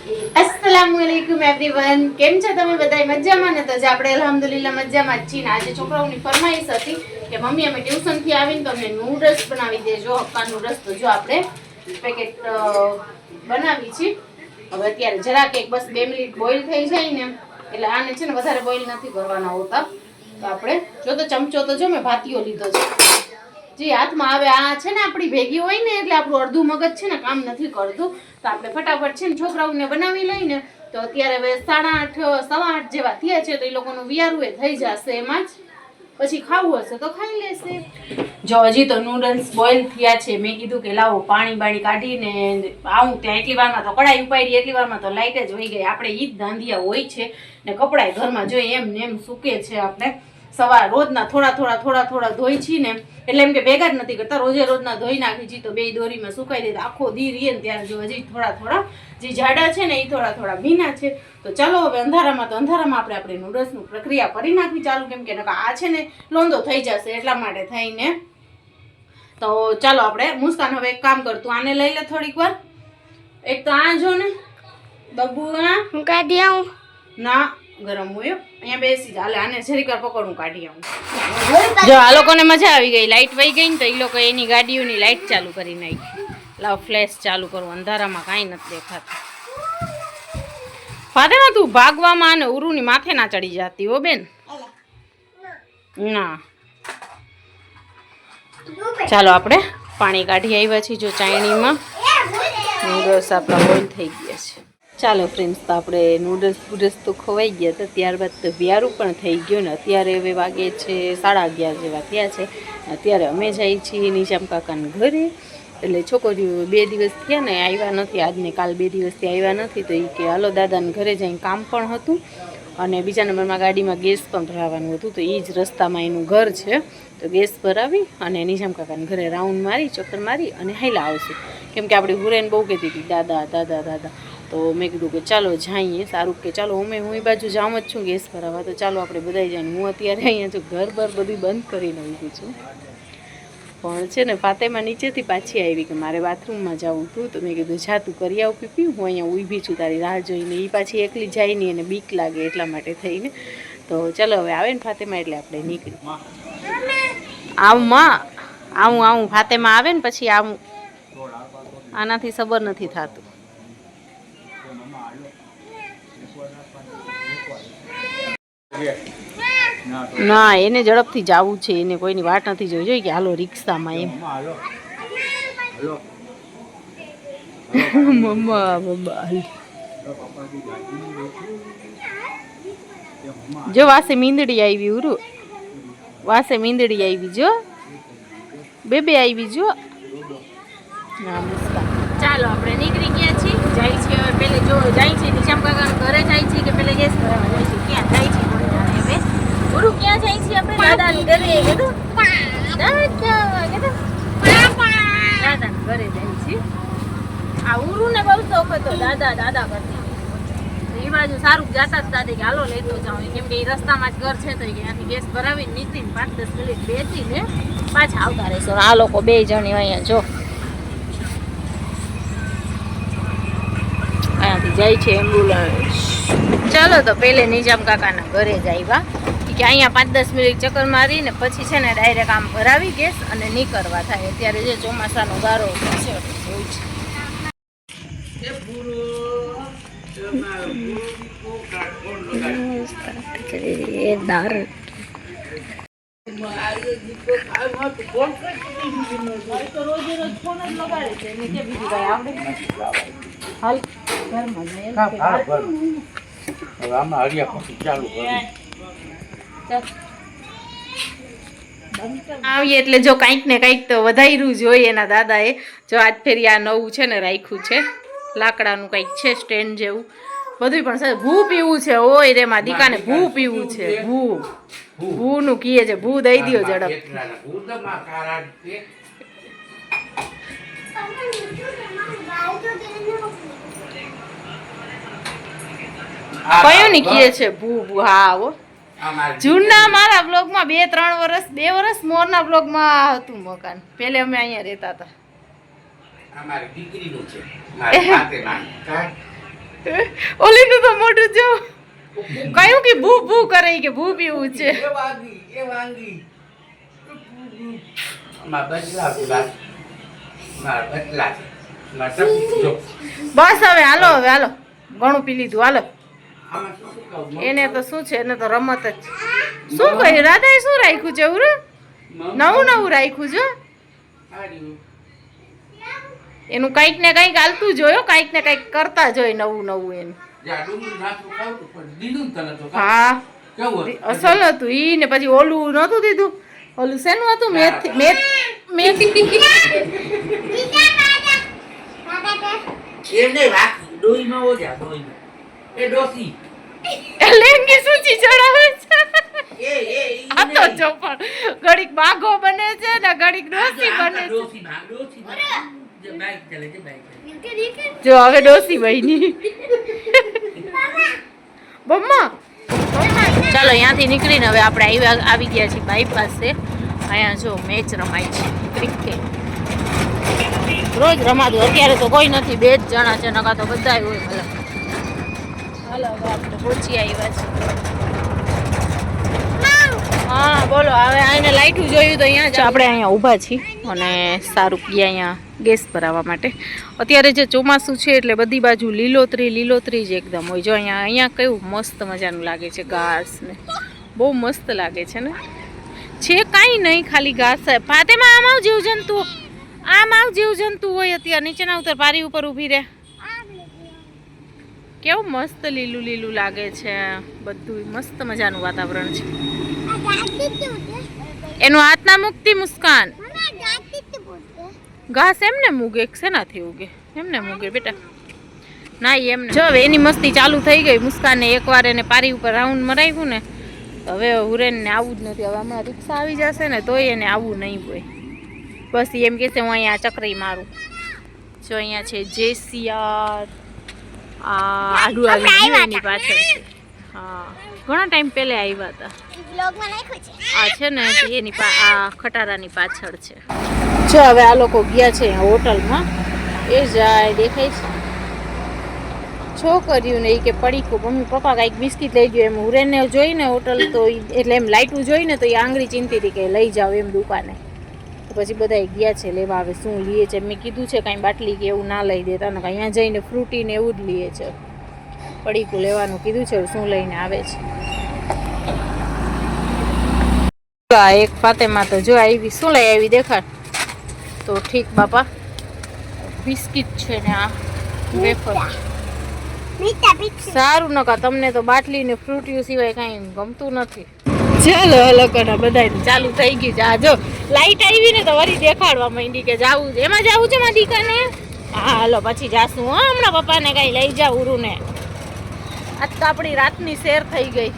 अस्सलामुअलैकुम एवरीवन કેમ છો તમે બધા મજામાં ને? તો જ આપણે અલ્હમ્દુલિલ્લાહ મજામાં જ છીએ. આજે છોકરાઓની ફરમાઈશ હતી કે મમ્મી અમે ટ્યુશન થી આવીને તમને નૂડલ્સ બનાવી દેજો. હક્કા નૂડલ્સ તો જો આપણે પેકેટ બનાવી છે. હવે અત્યારે જરાક એક બસ 2 મિનિટ બોઇલ થઈ જાય ને એટલે આને છે ને વધારે બોઇલ નથી કરવાના હોતા. તો આપણે જો તો ચમચો તો જો મેં ભાતીઓ લીધો છે જે હાથમાં આવે. આ છે ને આપણી ભેગી હોય ને એટલે આપણું અડધું મગજ છે ને કામ નથી કરતું. તો આપણે ફટાફટ છે ને છોકરાઓને બનાવી લઈને તો અત્યારે હવે 8:30 સવા 8 જેવા થયા છે તો એ લોકોનું વિયારું એ થઈ જશે. એમાં જ પછી ખાવું હશે તો ખાઈ લેશે. જો હજી તો નૂડલ્સ બોઇલ થયા છે. મેં કીધું કે લાવો પાણી બાણી કાઢીને આવું ત્યાં એટલી વારમાં તો કડાઈ ઉપાડી, એટલી વારમાં તો લાઈટ જ વહી ગઈ. આપણે ઈ જ ધાંધિયા હોય છે ને કપડાય ઘરમાં જોઈએ એમ ને એમ સૂકે છે. આપણે સવાર રોજના થોડા ધોઈ છી ને એટલે એમ કે ભેગા જ નથી કરતા, રોજે રોજના ધોઈ નાખી છી તો 2 દોરીમાં સુકાઈ દે. આખો દી રીએ ને ત્યારે જો હજી થોડા જે જાડા છે ને એ થોડા ભીના છે. તો ચાલો હવે અંધારામાં આપણે નૂડલ્સનું પ્રક્રિયા કરી નાખવી ચાલુ, કેમ કે આ છે ને લોંદો થઈ જશે એટલા માટે થઈને. તો ચાલો આપણે મુસ્કાન હવે એક કામ કરતું આને લઈ લે થોડીક વાર. એક તો આ જો ને બબુ હું કાઢી આવું ના ગરમ હોય અહીંયા બેસી જા. આને જરીક વાર પકડું કાઢી આવું. જો આ લોકોને મજા આવી ગઈ. લાઈટ વહી ગઈ ને તો એ લોકો એની ગાડીઓની લાઈટ ચાલુ કરી નાખી. લાવ ફ્લેશ ચાલુ કરું. અંધારામાં કાંઈ નથી દેખાતું. ફાતેમા તું ભાગવામાં અને ઉરુની માથે ના ચડી જતી હો બેન. ના ચાલો આપણે પાણી કાઢી આવ્યા છીએ. જો ચાયણીમાં નૂડલ્સ આપણા બોઇલ થઈ ગયા છે. ચાલો ફ્રેન્ડ્સ, તો આપણે નૂડલ્સ તો ખવાઈ ગયા હતા. ત્યારબાદ તો વ્યારું પણ થઈ ગયું ને અત્યારે હવે વાગે છે 11:30 જેવા થયા છે. અત્યારે અમે જઈએ છીએ નિજામ કાકાના ઘરે. એટલે છોકરીઓ 2 દિવસ થયા ને આવ્યા નથી. આજને કાલ 2 દિવસથી આવ્યા નથી તો એ કે હાલો દાદાને ઘરે જઈને કામ પણ હતું અને બીજા નંબરમાં ગાડીમાં ગેસ પણ ભરાવાનું હતું. તો એ જ રસ્તામાં એનું ઘર છે તો ગેસ ભરાવી અને નિજામ કાકાના ઘરે રાઉન્ડ મારી ચક્કર મારી અને હાઈલા આવશું. કેમ કે આપણી હુરેન બહુ કહેતી હતી દાદા. તો મેં કીધું કે ચાલો જઈએ. સારું કે ચાલો હું એ બાજુ જાઉં જ છું ગેસ ભરાવા. તો ચાલો આપણે બધા જઈએ. હું અત્યારે અહીંયા જો ઘર બધું બંધ કરીને ઊભી છું. પણ છે ને ફાતેમા નીચેથી પાછી આવી કે મારે બાથરૂમમાં જવું હતું. તો મેં કીધું જા તું કરી આવ પીપી, હું અહીંયા ઊભી છું તારી રાહ જોઈને. એ પાછી એકલી જાય નહીં અને બીક લાગે એટલા માટે થઈને. તો ચાલો હવે આવે ને ફાતેમા એટલે આપણે નીકળી આવું ફાતેમા આવે ને પછી આવું. આનાથી સબર નથી થતું. ના એને ઝડપથી જવું છે. એને કોઈની વાટ નથી જોઈ જોઈએ કે હાલો રિક્ષામાં એમ. મમ્મા જો વાસે મીંદડી આવી. ઉરુ વાસે મીંદડી આવી. જો બેબે આવી. જો ચાલો આપણે નીકળી ગયા છીએ. જાય છે હવે પેલે જો જાય છે નિશામ કાકાના ઘરે જાય છે કે પેલે ગેસ ભરાવા જાય છે. ક્યાં જાય છે કોઈ જાણે. હવે ગુરુ ક્યાં જાય છે? આપણે દાદાને ઘરે કીધું. દાદાના ઘરે જાય છે. આ ઉરુ ને બહુ શોખ હતો દાદા કરતી. એ બાજુ સારું જાતા જ દાદા કે હાલો લેતો જાઉં, કેમ કે એ રસ્તામાં જ ઘર છે તો ત્યાંથી ગેસ ભરાવીને નીકળીને 5-10 મિનિટ બેસીને પાછા આવતા રહેશો. આ લોકો 2 જણી અહીંયા જો અહીંયાથી જાય છે એમ્બ્યુલન્સ. ચાલો તો પેલે નિજામ કાકાના ઘરે જ આવ્યા કે અહીંયા 5-10 મિનિટ ચક્કર મારીને પછી છે ને ડાયરેક્ટ આમ ભરાવી ગેસ અને નીકળવા થાય. અત્યારે જે ચોમાસાનો ગારો છે એવું છે. આવીએ એટલે જો કંઈક ને કંઈક તો વધાર્યું જ હોય એના દાદાએ. જો આજ ફેરી આ નવું છે ને રાખ્યું છે લાકડાનું કંઈક છે સ્ટેન્ડ જેવું બધું પણ છે. ભૂ પીવું છે. ઓય રે માં દીકાને ભૂ પીવું છે. ભૂ નું કીએ છે. ભૂ દઈ દો ઝડપ. કયું ની કીએ છે ભૂ? હા હો જૂના મારા બ્લોગમાં 2 વર્ષ મોરના બ્લોગમાં હતું મકાન. પેલે અમે અહીંયા રહેતા હતા. અમારી દીકરીનું છે મારી ફાતેમા. ઓલીનું તો મોઢું જો કયું કે ભૂ ભૂ કરે કે ભૂ પીવું છે. એ વાંગી માર બદલા બસ હવે હાલો ઘણું પી લીધું હાલો. એને તો શું છે, એને તો રમત જ. શું કહ્યું રાધાએ શું રાખ્યું છે? નવું રાખ્યું છે. એનું કંઈક ને કંઈક હાલતું જોયો, કંઈક ને કંઈક કરતા જોઈ નવું એનું. હા અસલ હતું ઈ ને પછી ઓલું નતું દીધું. ઓલું શેનું હતું? મેથી લેંગી સૂચી ચડાવે છે. આ તો ચોપન ઘડીક બાઘો બને છે ને ઘડીક ડોસી બને છે. જો હવે ડોસી બની બમ્મા. ચાલો અહીંયાથી નીકળીને હવે આપણે આવી ગયા છીએ બાયપાસ છે. અહીંયા જો મેચ રમાય છે ક્રિકેટ. રોજ રમાતું. અત્યારે તો કોઈ નથી, 2 જ જણા છે, નકા તો બધા હોય. હાલો હવે આપણે પહોંચી આવ્યા છીએ. હા બોલો. હવે આને લાઈટું જોયું તો અહીંયા જ આપણે અહીંયા ઊભા છીએ અને સારું ગયા અહીંયા ગેસ ભરાવવા માટે. અત્યારે જે ચોમાસું છે એટલે બધી બાજુ લીલોતરી જ એકદમ હોય. જો અહીંયા કેવું મસ્ત મજાનું લાગે છે. ઘાસ ને બહુ મસ્ત લાગે છે ને. છે કાંઈ નહીં, ખાલી ઘાસ. ફાતેમાં આમ આવ જીવજંતુ હોય. અત્યારે નીચેના ઉતર પારી ઉપર ઊભી રહે. કેવું મસ્ત લીલું લાગે છે. બધું મસ્ત મજાનું વાતાવરણ છે. એનું હાથના મુક્તિ મુસ્કાન. ઘાસ એમને મૂગે છે નાથી ઉગે એમને મૂગે બેટા. ના એમને જો એની મસ્તી ચાલુ થઈ ગઈ. મુસ્કાનને એકવાર એને પારી ઉપર રાઉન્ડ મરાવ્યું ને હવે હુરેનને આવવું જ નથી. હવે હમણાં રિક્ષા આવી જશે ને તોય એને આવવું નહીં હોય. બસ એમ કહેશે હું અહીંયા ચકરી મારું. જો અહીંયા છે JCR. આડું આવી ગયું એની પાછળ છે. હા ઘણા ટાઈમ પહેલા આવ્યા હતા. આ છે ને એની આ ખટારાની પાછળ છે. જો હવે આ લોકો ગયા છે હોટલમાં. એ જાય દેખાય છે છોકરીયું ને એ કે પડીકું મમ્મી પપ્પા કાંઈક બિસ્કીટ લઈ ગયો. એમ હુરેને જોઈને હોટલ તો એટલે એમ લાઈટું જોઈને તો એ આંગળી ચીંતી હતી કે લઈ જાઓ એમ દુકાને. તો પછી બધા ગયા છે લેવા. હવે શું લઈએ છે મેં કીધું છે કાંઈ બાટલી કે એવું ના લઈ દેતા ને અહીંયા જઈને ફ્રૂટી ને એવું જ લઈએ છે. પડીકું લેવાનું કીધું છે. શું લઈને આવે છે. એક ફાતેમાં તો જો આવી શું લઈ આવી દેખાડ તો ઠીક બાપા. બિસ્કિટ છે ને આ વેફર. સારું નકા તમને તો બાટલી ને ફ્રૂટીઓ સિવાય કાંઈ ગમતું નથી. ચાલો હલકના બધા ચાલુ થઈ ગયું છે. આ જો લાઈટ આવી ને તો વળી દેખાડવા માંડી કે જાવું છે. એમાં જાવું છે મારી દીકાને. હા હાલો પછી જાશું. હા હમણાં પપ્પાને કાંઈ લઈ જાવ ઉરુને. આજ તો આપણી રાતની શેર થઈ ગઈ.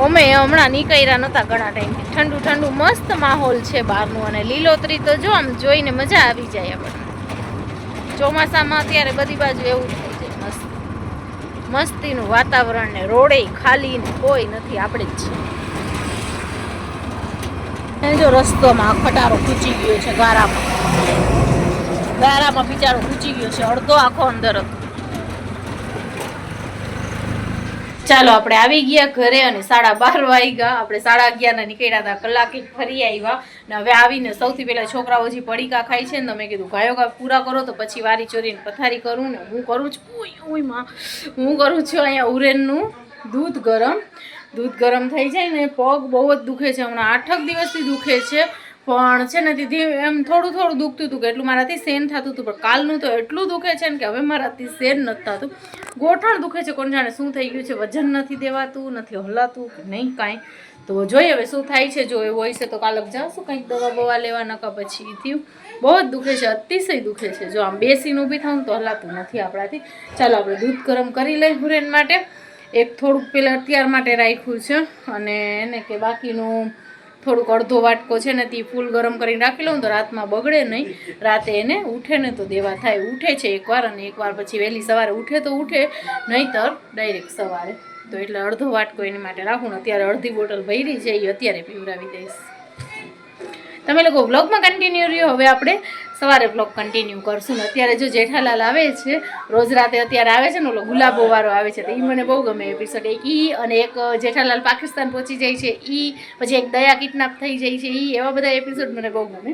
અમે હમણાં નીકળ્યા નતા ઘણા ટાઈમ. ઠંડુ મસ્ત માહોલ છે બહારનું અને લીલોતરી તો જો આમ જોઈને મજા આવી જાય આપણને. ચોમાસામાં અત્યારે બધી બાજુ એવું થાય છે મસ્ત મસ્તીનું વાતાવરણ ને રોડે ખાલી ને કોઈ નથી, આપણે જ છે. જો રસ્તોમાં ખટારો ખૂચી ગયો છે. ગારામાં બિચારો ખૂચી ગયો છે. અડધો આખો અંદર હતો. ચાલો આપણે આવી ગયા ઘરે અને 12:30 વાગ્યા. આપણે 11:30 નીકળ્યા હતા. કલાકે ફરી આવ્યા ને હવે આવીને સૌથી પહેલા છોકરાઓ હજી પડીકા ખાય છે ને તમે કીધું ગાયો પૂરા કરો તો પછી વારી ચોરીને પથારી કરું ને હું કરું છું. હું કરું છું અહીંયા ઉરેનનું દૂધ ગરમ થઈ જાય ને પગ બહુ જ દુખે છે. હમણાં 8 દિવસથી દુખે છે પણ છે ને દીદી એમ થોડું દુખતું હતું કે એટલું મારાથી સહેન થતું હતું. પણ કાલનું તો એટલું દુખે છે ને કે હવે મારાથી સહેન નથી થતું. ગોઠણ દુખે છે. કોણ જાણે શું થઈ ગયું છે. વજન નથી દેવાતું, નથી હલાતું કે નહીં કાંઈ. તો જોઈએ હવે શું થાય છે. જો એવું હોય છે તો કાલક જાશું કંઈક દવા બવા લેવા. નકા પછી થયું બહુ જ દુખે છે. અતિશય દુખે છે. જો આમ બેસીને ઊભી થાઉં તો હલાતું નથી આપણાથી. ચાલો આપણે દૂધ ગરમ કરી લઈ હુરેન માટે. એક થોડુંક પહેલાં અત્યાર માટે રાખ્યું છે અને એને કે બાકીનું થોડુંક અડધો વાટકો છે ને તે ફૂલ ગરમ કરીને રાખી લઉં તો રાતમાં બગડે નહીં. રાતે એને ઉઠે ને તો દેવા થાય. ઉઠે છે એકવાર અને એકવાર પછી વહેલી સવારે ઉઠે તો ઉઠે, નહીંતર ડાયરેક્ટ સવારે. તો એટલે અડધો વાટકો એની માટે રાખું ને અત્યારે અડધી બોટલ ભરી છે એ અત્યારે પીવડાવી દઈશ. તમે લોકો વ્લોગમાં કન્ટિન્યુ રહ્યો. હવે આપણે સવારે વ્લોગ કન્ટિન્યુ કરશું. અત્યારે જો જેઠાલાલ આવે છે, રોજ રાતે અત્યારે આવે છે ને, ઓલો ગુલાબો વાળો આવે છે, તો એ મને બહુ ગમે એપિસોડ. એક ઈ અને એક જેઠાલાલ પાકિસ્તાન પહોંચી જાય છે ઈ, પછી એક દયા કિડનેપ થઈ જાય છે ઈ, એવા બધા એપિસોડ મને બહુ ગમે.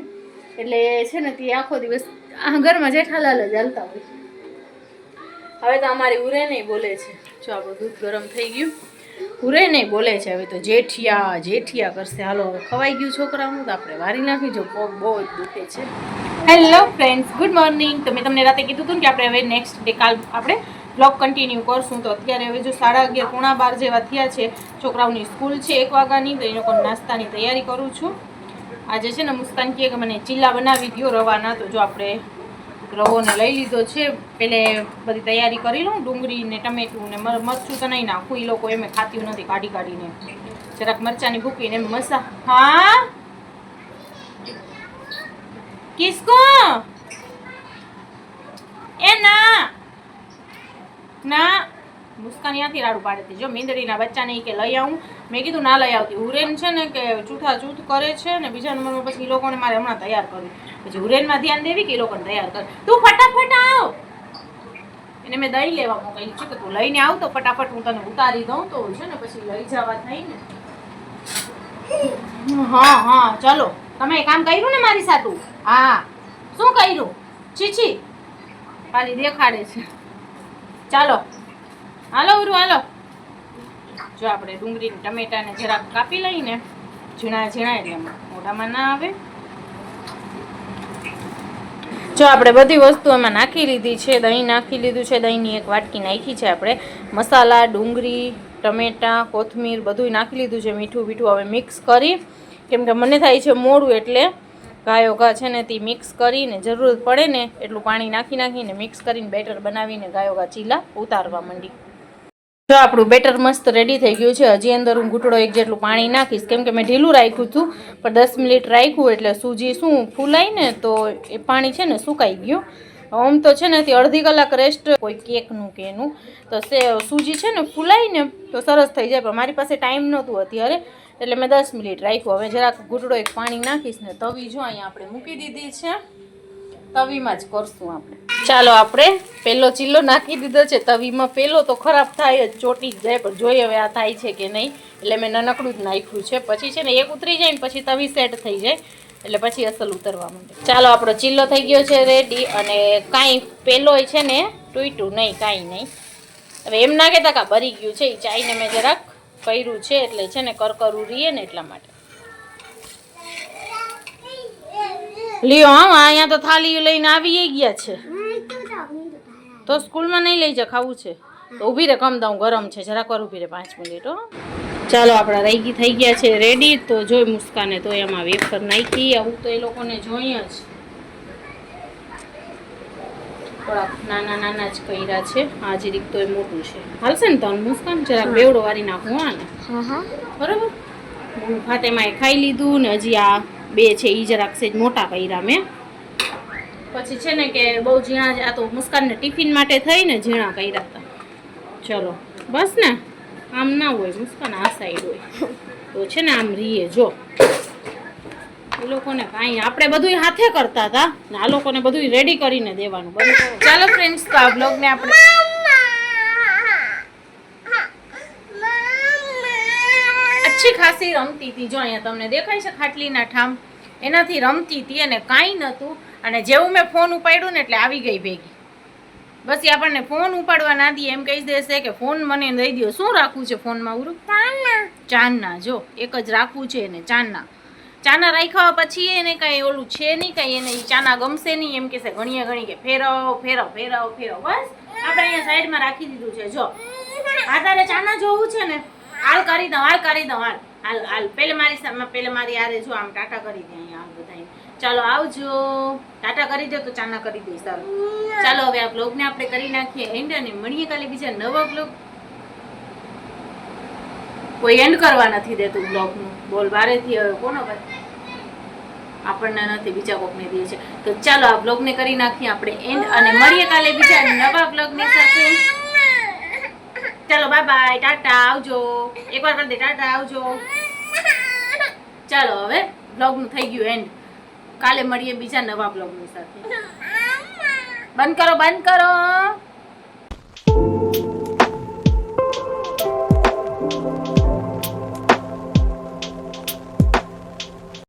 એટલે છે ને તે આખો દિવસ આ ઘરમાં જેઠાલાલ જ હાલતા હોય. હવે તો અમારી ઉરે નહીં બોલે છે. જો આપણું દૂધ ગરમ થઈ ગયું. ઉરે નહીં બોલે છે હવે તો જેઠિયા જેઠિયા કરશે. હાલો હવે ખવાઈ ગયું છોકરાનું, તો આપણે વારી નાખી. જો પગ બહુ જ દુખે છે. Hello friends, good morning. તો મેં તમને રાતે કીધું હતું ને કે આપણે હવે નેક્સ્ટ ડે કાલ આપણે બ્લોગ કન્ટિન્યુ કરશું. તો અત્યારે હવે જો 11:30 પોણા 12 જેવા થયા છે. છોકરાઓની સ્કૂલ છે 1 વાગ્યાની, તો એ લોકો નાસ્તાની તૈયારી કરું છું. આજે છે ને મુસ્કાન કહે કે મને ચીલા બનાવી દો રવાના. તો જો આપણે રવોને લઈ લીધો છે. પેલે બધી તૈયારી કરી લઉં. ડુંગળી ને ટમેટું ને મરચું તો નહીં નાખું, એ લોકો એમ ખાતી નથી, કાઢી કાઢીને જરાક મરચાંની ભૂકીને એમ મસા. હા કિસકો એ ના ના મુસ્કાન ત્યાંથી રાડું પાડે હતી. જો મીંદડીના બચ્ચાને કે લઈ આવું, મેં કીધું ના લઈ આવતી. હુરેન છે ને કે ચૂઠા ચૂથ કરે છે ને બીજા નંબરમાં પછી એ લોકોને મારે હમણાં તૈયાર કરવું. પછી હુરેનમાં ધ્યાન દેવી કે એ લોકોને તૈયાર કર. તું ફટાફટ આવ. એને મેં દહીં લેવા મોકલી છે કે તું લઈને આવ તો ફટાફટ હું તને ઉતારી દઉં, તો છે ને પછી લઈ જવા થાય ને. હા હા ચલો, તમે કામ કર્યું ને મારી સાથે? હા શું કર્યું? ચીચી ખાલી દેખાડે છે. ચાલો હાલો ઉરુ હાલો. જો આપણે ડુંગળી ટમેટાને જરાક કાપી લઈને ઝીણા ઝીણા, એટલે મોઢામાં ના આવે. જો આપણે બધી વસ્તુ એમાં નાખી લીધી છે. દહીં નાખી લીધું છે, દહીંની એક વાટકી નાખી છે આપણે. મસાલા, ડુંગળી, ટમેટા, કોથમીર બધું નાખી લીધું છે. મીઠું બીઠું હવે મિક્સ કરી, કેમ કે મને થાય છે મોડું, એટલે ગાયો ઘા છે ને તે મિક્સ કરીને જરૂરત પડે ને એટલું પાણી નાખીને મિક્સ કરીને બેટર બનાવીને ગાયો ઘા ચીલા ઉતારવા માંડી. જો આપણું બેટર મસ્ત રેડી થઈ ગયું છે. હજી અંદર હું ઘૂંટડો 1 જેટલું પાણી નાખીશ, કેમ કે મેં ઢીલું રાખ્યું હતું, પણ 10 મિનિટ રાખ્યું એટલે સૂજી શું ફૂલાય ને, તો એ પાણી છે ને સુકાઈ ગયું. આમ તો છે ને તે અડધી કલાક રેસ્ટ કોઈ કેકનું કે એનું, તો સૂજી છે ને ફૂલાય ને તો સરસ થઈ જાય, પણ મારી પાસે ટાઈમ નહોતું અત્યારે, એટલે મેં 10 મિનિટ રાખ્યું. હવે જરાક ઘૂંટડો 1 પાણી નાખીશ ને તવી જો અહીંયા આપણે મૂકી દીધી છે, તવીમાં જ કરશું આપણે. ચાલો આપણે પેલો ચીલો નાખી દીધો છે તવીમાં. પેલો તો ખરાબ થાય જ, ચોટી જ જાય, પણ જોઈએ હવે આ થાય છે કે નહીં. એટલે મેં નાનકડું જ નાખ્યું છે. પછી છે ને એક ઉતરી જાય ને પછી તવી સેટ થઈ જાય, એટલે પછી અસલ ઉતરવા માંડે. ચાલો આપણો ચીલો થઈ ગયો છે રેડી. અને કાંઈ પેલોય છે ને તૂટ્યું નહીં, કાંઈ નહીં. હવે એમ ના કહેતા કે બરી ગયું છે, એ ચાઈને મેં જરાક કર્યું છે, એટલે છે ને કરકરું રહીએ ને એટલા માટે. લ્યો હા, અહીંયા તો થાળી લઈને આવી ગયા છે. તો સ્કૂલમાં નહીં લઈ જા, ખાવું છે તો ઊભી રે, કમ દઉં, ગરમ છે, જરાક વાર ઊભી રે 5 મિનિટ. હો ચાલો આપણા રાઈગી થઈ ગયા છે રેડી. તો જોઈ મુસ્કાને તો એમાં વેફર નાખી. આવું તો એ લોકોને જોઈએ જ. થોડાક નાના નાના જ કર્યા છે. આ જીરીક તો એ મોટું છે, હાલશે ને? તો મુસ્કાન જરાક બેવડો વારી નાખું. હા ને બરાબર. હું ફાતેમાં એ ખાઈ લીધું ને હજી આ 2 છે એ જરાક છે મોટા કર્યા મેં. પછી છે ને કે બહુ ઝીણા, આ તો મુસ્કાનને ટિફિન માટે થઈને ઝીણા કર્યા હતા. ચલો બસ ને, આમ ના હોય મુસ્કાન, આ સાઈડ હોય તો છે ને આમ રીએ. જો એ લોકોને કાંઈ, આપણે બધું હાથે કરતા હતા ને આ લોકોને બધું રેડી કરીને દેવાનું. બધું ચાલો ફ્રેન્ડ્સ, તો આ બ્લોગને આપણે અચ્છી ખાસી રમતી હતી. જો અહીંયા તમને દેખાય છે ખાટલીના ઠામ, એનાથી રમતી હતી અને કાંઈ નહોતું. અને જેવું મેં ફોન ઉપાડ્યું ને એટલે આવી ગઈ ભેગી. બસ એ આપણને ફોન ઉપાડવા ના દે, એમ કહી દેશે કે ફોન મને દઈ દો. શું રાખવું છે ફોનમાં? ઉરું ચાંદના. જો એક જ રાખવું છે એને, ચાંદના. ચાના રાખ્યા પછી એને કાંઈ ઓલું છે નહીં, કાંઈ એને ચાના ગમશે નહીં, એમ કહેશે ઘણીએ ઘણી કે ફેરવ ફેરવ ફેરવ ફેરવ. બસ આપણે અહીંયા સાઈડમાં રાખી દીધું છે. જો આ તારે ચાના જોવું છે ને, હાલ કરી દઉં, હાલ કરી દઉં, હાલ હાલ હાલ. પેલે મારી આરે જો આમ ટાટા કરી દે અહીંયા બધા. ચાલો આવજો, ટાટા કરી દો તો ચાના કરી દઈશ. સારું ચાલો હવે આ બ્લોગને આપણે કરી નાખીએ એન્ડ, અને મળીએ કાલે બીજા નવા બ્લોગ. કોઈ એન્ડ કરવા નથી દેતું બ્લોગનું. બોલ બારેથી હવે કોનો ભાઈ? આપણને નથી, બીજા કોકને દે છે. તો ચાલો આ બ્લોગને કરી નાખીએ આપણે એન્ડ, અને મળીએ કાલે બીજા નવા બ્લોગની સાથે. ચાલો બાય બાય, ટાટા, આવજો. એકવાર કરી દે ટાટા, આવજો. ચાલો હવે બ્લોગનું થઈ ગયું એન્ડ. કાલે મળીએ બીજા નવા બ્લોગની સાથે. બંધ કરો બંધ કરો.